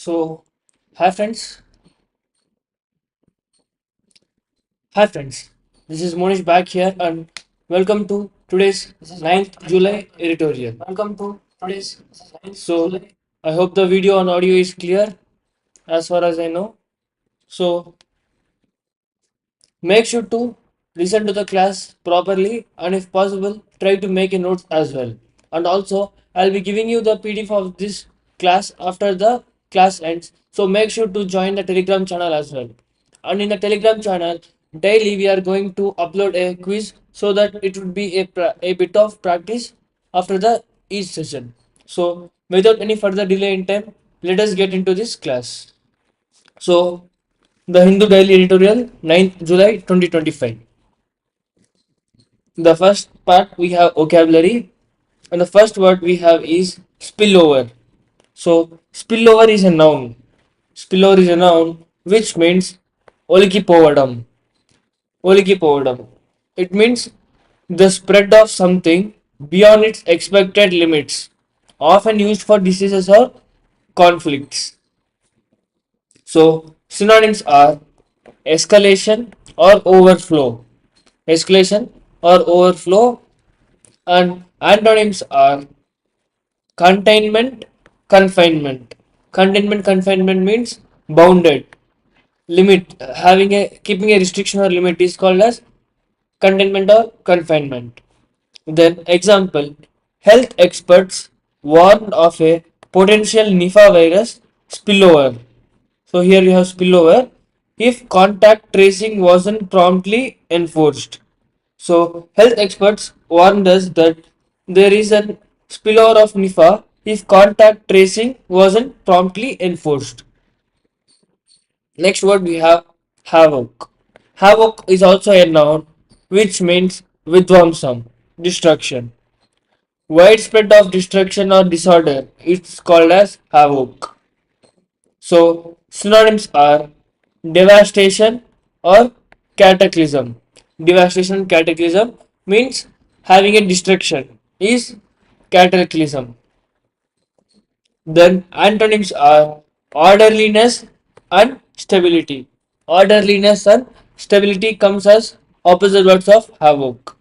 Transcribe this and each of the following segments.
So, hi friends, hi friends. This is Monish back here, and welcome to today's 9th July editorial. Welcome to today's 9th July. I hope the video and audio is clear as far as I know. So, make sure to listen to the class properly, and if possible, try to make a notes as well. And also, I'll be giving you the PDF of this class after the class ends. So make sure to join the Telegram channel as well. And in the Telegram channel, daily we are going to upload a quiz so that it would be a bit of practice after the each session. So without any further delay in time, let us get into this class. So the Hindu Daily Editorial, 9th July 2025. The first part we have vocabulary, and the first word we have is spillover. So spillover is a noun. Spillover is a noun which means olikipovodam. Olikipovodam. It means the spread of something beyond its expected limits, often used for diseases or conflicts. So synonyms are escalation or overflow. Escalation or overflow, and antonyms are containment, confinement. Containment means bounded. Limit, having a keeping a restriction or limit is called as containment or confinement. Then example, health experts warned of a potential Nipah virus spillover. So here you have spillover if contact tracing wasn't promptly enforced. So health experts warned us that there is a spillover of Nipah if contact tracing wasn't promptly enforced. Next word we have havoc. Havoc is also a noun which means vidvamsam, destruction. Widespread of destruction or disorder. It's called as havoc. So synonyms are devastation or cataclysm. Devastation, cataclysm means having a destruction is cataclysm. Then antonyms are orderliness and stability. Orderliness and stability comes as opposite words of havoc.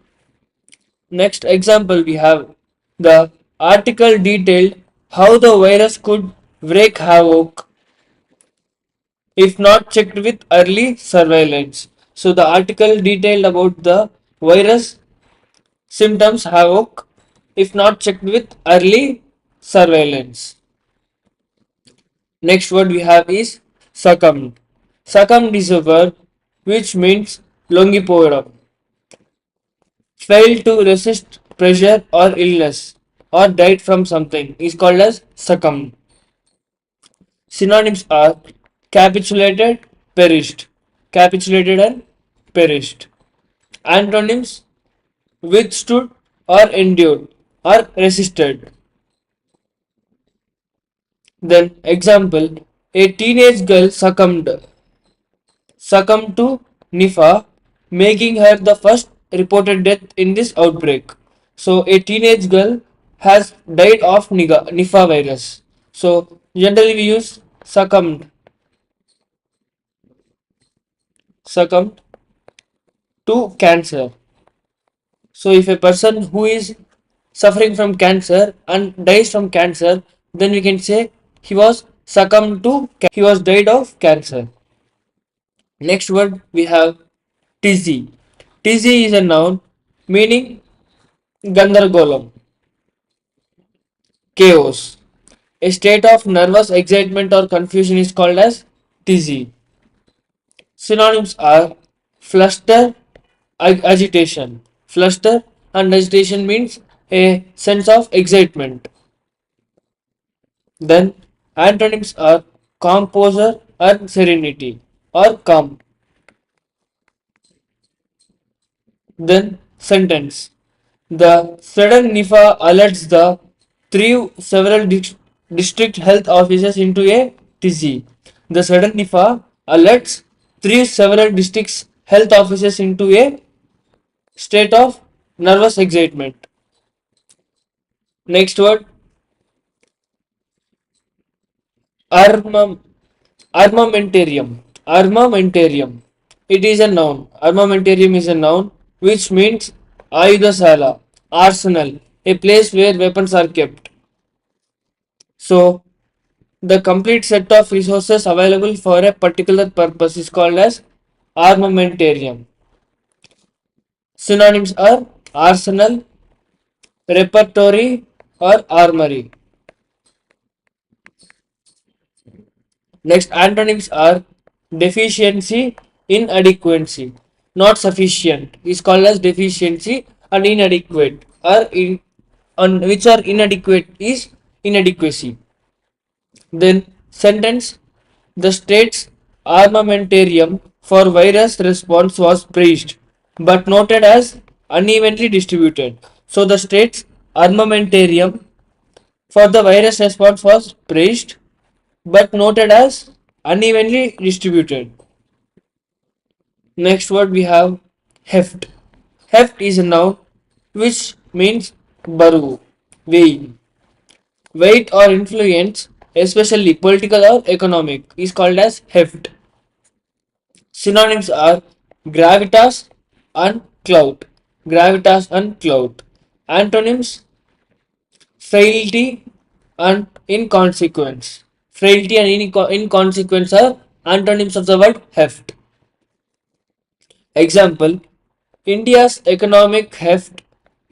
Next example we have the article detailed how the virus could wreak havoc if not checked with early surveillance. So the article detailed about the virus symptoms havoc if not checked with early surveillance. Next word we have is succumbed. Succumbed is a verb which means longiporam. Failed to resist pressure or illness or died from something is called as succumbed. Synonyms are capitulated, perished. Capitulated and perished. Antonyms withstood or endured or resisted. Then example, a teenage girl succumbed to Nipah, making her the first reported death in this outbreak. So a teenage girl has died of Nipah virus. So generally we use succumbed to cancer. So if a person who is suffering from cancer and dies from cancer, then we can say he was succumbed to he was died of cancer. Next word we have tizzy. Tizzy is a noun meaning Gandargolam, chaos. A state of nervous excitement or confusion is called as tizzy. Synonyms are fluster, agitation. Fluster and agitation means a sense of excitement. Then antonyms are composure and serenity or calm. Then sentence. The sudden Nipah alerts the threw several district health officers into a tizzy. The sudden Nipah alerts threw several districts health officers into a state of nervous excitement. Next word Armam, armamentarium. Armamentarium. It is a noun. Armamentarium is a noun which means Ayudasala, arsenal, a place where weapons are kept. So, the complete set of resources available for a particular purpose is called as armamentarium. Synonyms are arsenal, repertory, or armory. Next, antonyms are deficiency, inadequacy, not sufficient is called as deficiency, and inadequate or which are inadequate is inadequacy. Then sentence, the state's armamentarium for virus response was praised but noted as unevenly distributed. So the state's armamentarium for the virus response was praised but noted as unevenly distributed. Next word we have heft. Heft is a noun which means baru, weight. Weight or influence, especially political or economic, is called as heft. Synonyms are gravitas and clout. Gravitas and clout. Antonyms, frailty and inconsequence. Frailty and inconsequence are antonyms of the word heft. Example, India's economic heft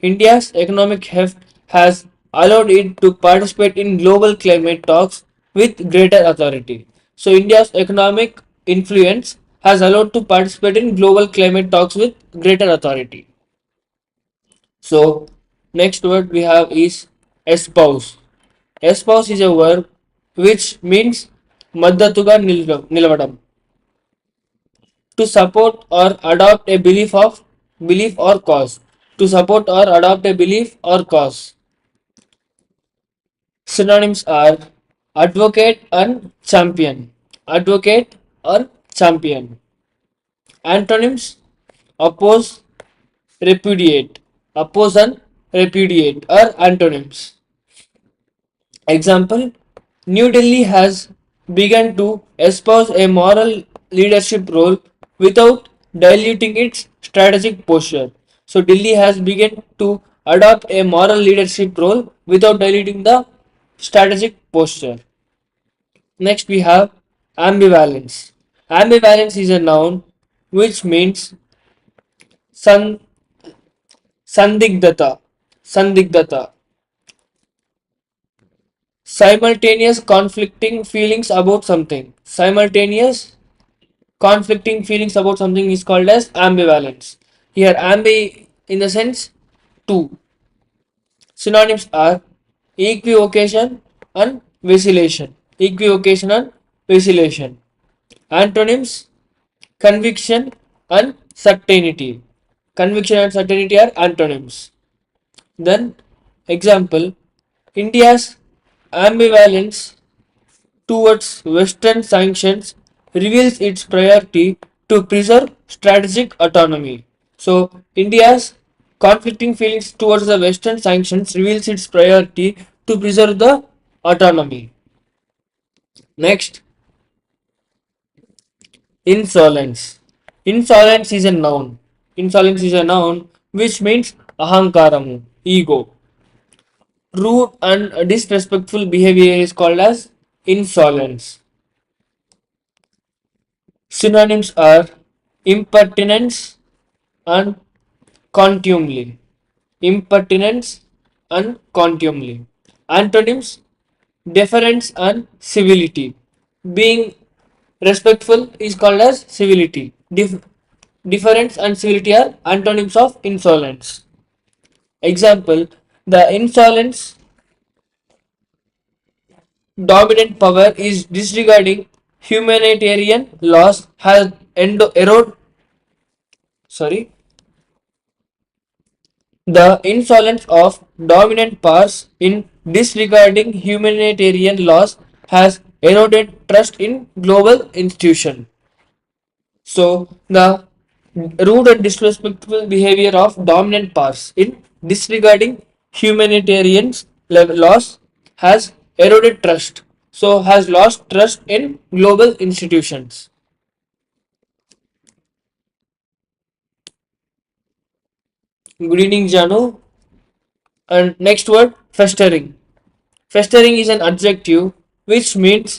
India's economic heft has allowed it to participate in global climate talks with greater authority. So India's economic influence has allowed to participate in global climate talks with greater authority. So next word we have is espouse. Espouse is a verb which means maddatuga nilavadam, to support or adopt a belief or cause. To support or adopt a belief or cause. Synonyms are advocate and champion. Advocate or champion. Antonyms, oppose, repudiate. Oppose and repudiate are antonyms. Example, New Delhi has begun to espouse a moral leadership role without diluting its strategic posture. So Delhi has begun to adopt a moral leadership role without diluting the strategic posture. Next we have ambivalence. Ambivalence is a noun which means san, sandigdhata. Sandigdhata. Simultaneous conflicting feelings about something. Simultaneous conflicting feelings about something is called as ambivalence. Here ambi in the sense two. Synonyms are equivocation and vacillation. Equivocation and vacillation. Antonyms, conviction and certainty. Conviction and certainty are antonyms. Then example, India's ambivalence towards Western sanctions reveals its priority to preserve strategic autonomy. So, India's conflicting feelings towards the Western sanctions reveals its priority to preserve the autonomy. Next, insolence. Insolence is a noun. Insolence is a noun which means ahankaramu, ego. Rude and disrespectful behavior is called as insolence. Synonyms are impertinence and contumely. Impertinence and contumely. Antonyms, deference and civility. Being respectful is called as civility. Deference and civility are antonyms of insolence. Example, the insolence dominant power is disregarding humanitarian laws has erode sorry the insolence of dominant powers in disregarding humanitarian laws has eroded trust in global institutions. So the rude and disrespectful behavior of dominant powers in disregarding humanitarian laws has eroded trust. so has lost trust in global institutions. Good evening, Janu. And next word, festering. Festering is an adjective which means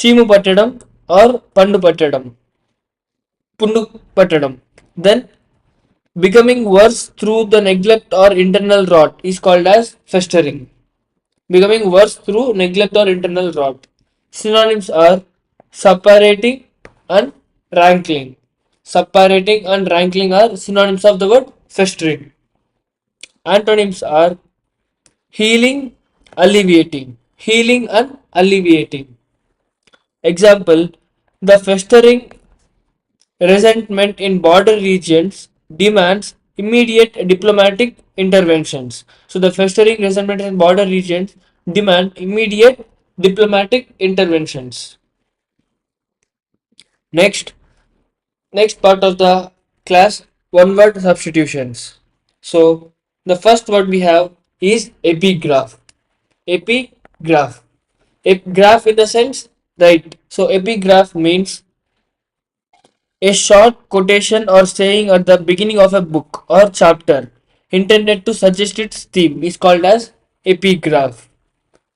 చీము పట్టడం or పండు పట్టడం, పుండు పట్టడం. Then becoming worse through the neglect or internal rot is called as festering. Becoming worse through neglect or internal rot. Synonyms are suppurating and rankling. Suppurating and rankling are synonyms of the word festering. Antonyms are healing, alleviating. Healing and alleviating. Example, the festering resentment in border regions demands immediate diplomatic interventions. So the festering resentment in border regions demand immediate diplomatic interventions. Next, next part of the class, one word substitutions. So the first word we have is epigraph. Epigraph. Graph in the sense, right? So epigraph means a short quotation or saying at the beginning of a book or chapter intended to suggest its theme is called as epigraph.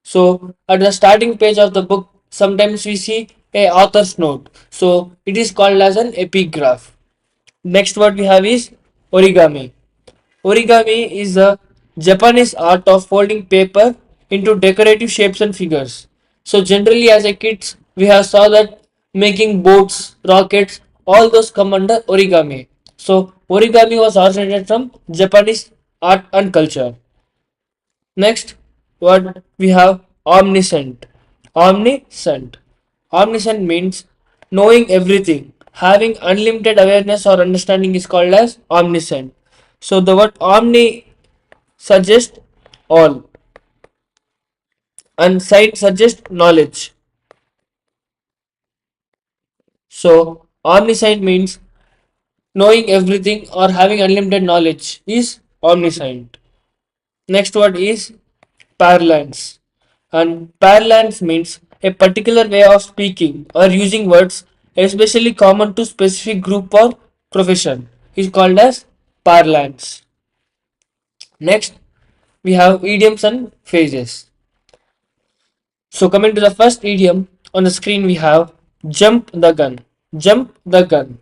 So at the starting page of the book, sometimes we see a author's note. So it is called as an epigraph. Next word we have is origami. Origami is a Japanese art of folding paper into decorative shapes and figures. So generally as a kids we have saw that making boats, rockets, all those come under origami. So origami was originated from Japanese art and culture. Next word we have omniscient. Omniscient. Omniscient means knowing everything. Having unlimited awareness or understanding is called as omniscient. So the word omni suggests all and sight suggests knowledge. So omniscient means knowing everything or having unlimited knowledge is omniscient. Next word is parlance. And parlance means a particular way of speaking or using words especially common to specific group or profession is called as parlance. Next, we have idioms and phrases. So coming to the first idiom on the screen we have jump the gun. Jump the gun.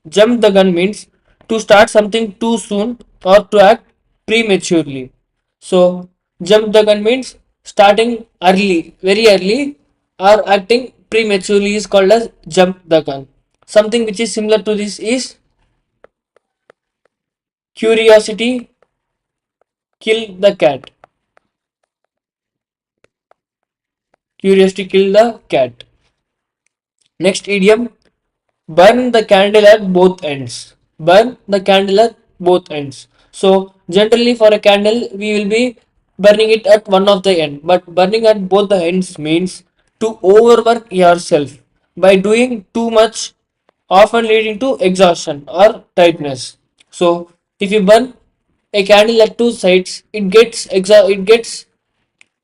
Jump the gun means to start something too soon or to act prematurely. So jump the gun means starting early, very early or acting prematurely is called as jump the gun. Something which is similar to this is curiosity kill the cat. Curiosity kill the cat. Next idiom, burn the candle at both ends. Burn the candle at both ends. So generally for a candle we will be burning it at one of the end, but burning at both the ends means to overwork yourself by doing too much, often leading to exhaustion or tiredness. So if you burn a candle at two sides, it gets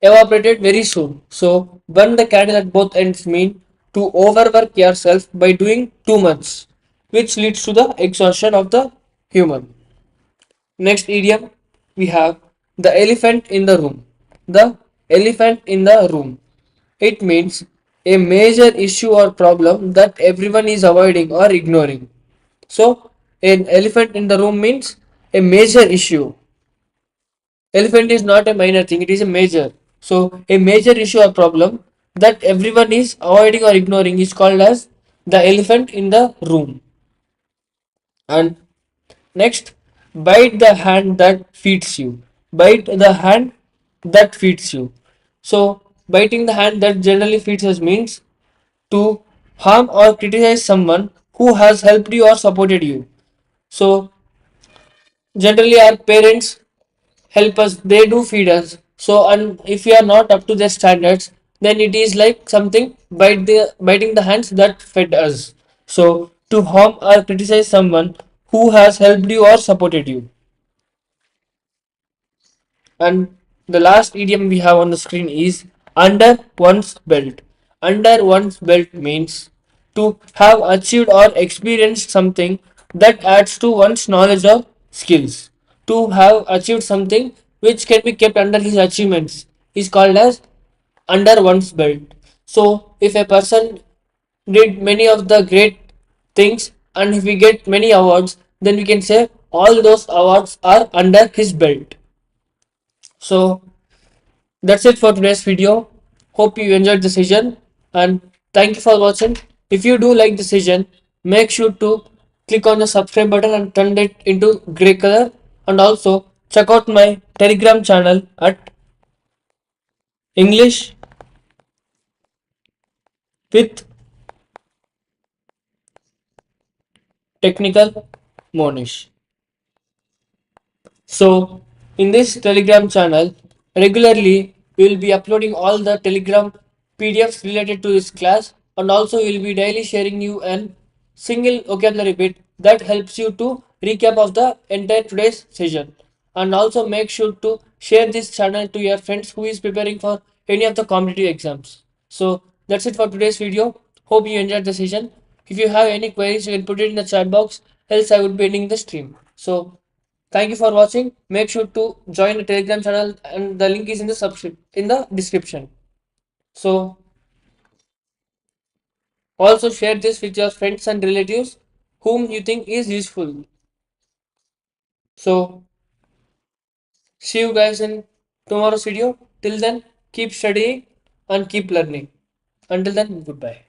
evaporated very soon. So burn the candle at both ends mean to overwork yourself by doing too much, which leads to the exhaustion of the human. Next idiom we have the elephant in the room. The elephant in the room. It means a major issue or problem that everyone is avoiding or ignoring. So an elephant in the room means a major issue. Elephant is not a minor thing, it is a major. So a major issue or problem that everyone is avoiding or ignoring is called as the elephant in the room. And next, bite the hand that feeds you. Bite the hand that feeds you. So biting the hand that generally feeds us means to harm or criticize someone who has helped you or supported you. So generally our parents help us, they do feed us. So and if we are not up to their standards, then it is like something biting the hands that fed us. So to harm or criticize someone who has helped you or supported you. And the last idiom we have on the screen is under one's belt. under one's belt means to have achieved or experienced something that adds to one's knowledge or skills. To have achieved something which can be kept under his achievements is called as under one's belt. So, if a person did many of the great things and if we get many awards, then we can say all those awards are under his belt. So, that's it for today's video. Hope you enjoyed the session and thank you for watching. If you do like the session, make sure to click on the subscribe button and turn it into grey color, and also check out my Telegram channel at English with Technical Monish. So, in this Telegram channel, regularly we will be uploading all the Telegram PDFs related to this class, and also we will be daily sharing you an single vocabulary bit that helps you to recap of the entire today's session. And also make sure to share this channel to your friends who is preparing for any of the competitive exams. So that's it for today's video. Hope you enjoyed the session. If you have any queries, you can put it in the chat box. Else, I would be ending the stream. So thank you for watching. Make sure to join the Telegram channel and the link is in the in the description. So also share this with your friends and relatives whom you think is useful. So see you guys in tomorrow's video. Till then, keep studying and keep learning. Until then, goodbye.